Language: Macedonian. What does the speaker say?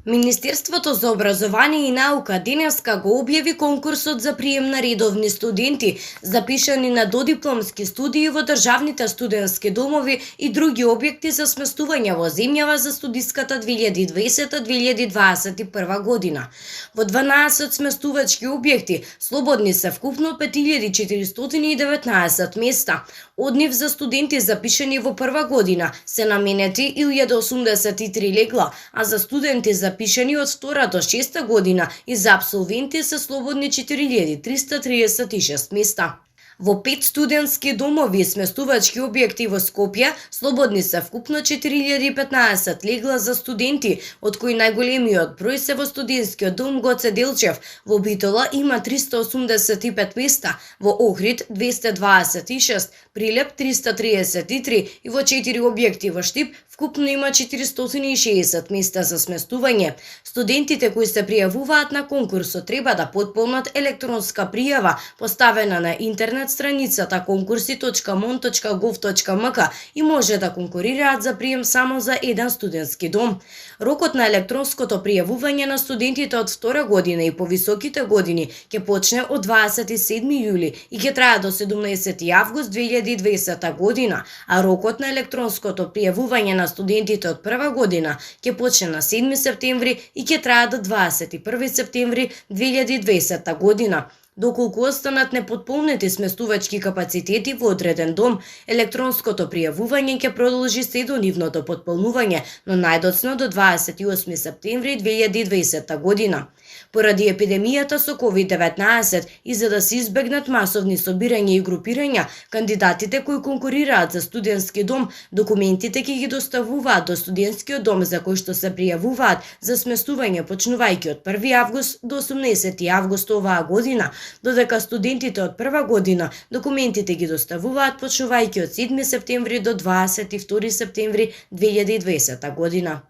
Министерството за образование и наука денеска го објави конкурсот за прием на редовни студенти, запишани на додипломски студии во државните студентски домови и други објекти за сместување во земјава за студиската 2020-2021 година. Во 12 сместувачки објекти слободни се вкупно 5419 места. Од нив за студенти запишани во прва година се наменети 1083 легла, а за студенти запишани од втора до шеста година и за апсолвенти се слободни 4336 места. Во 5 студентски домови и сместувачки објекти во Скопје слободни се вкупно 4015 легла за студенти, од кои најголемиот број се во студентскиот дом Гоце Делчев. Во Битола има 385 места, во Охрид 226, Прилеп 333 и во 4 објекти во Штип вкупно има 460 места за сместување. Студентите кои се пријавуваат на конкурсот треба да потполнат електронска пријава поставена на интернет страницата konkursi.mon.gov.mk и може да конкурираат за прием само за еден студентски дом. Рокот на електронското пријавување на студентите од втора година и повисоките години ќе почне од 27 јули и ќе трае до 17 август 2020 година, а рокот на електронското пријавување на студентите од прва година ќе почне на 7 септември и ќе трае до 21 септември 2020 година. Доколку останат непотполнети сместувачки капацитети во одреден дом, електронското пријавување ќе продолжи се до нивното потполнување, но најдоцна до 28 септември 2020 година. Поради епидемијата со COVID-19 и за да се избегнат масовни собирања и групирања, кандидатите кои конкурираат за студентски дом, документите ќе ги доставуваат до студентскиот дом за кој што се пријавуваат за сместување почнувајќи од 1 август до 18 август оваа година, додека студентите од прва година документите ги доставуваат почнувајќи од 7 септември до 22 септември 2020 година.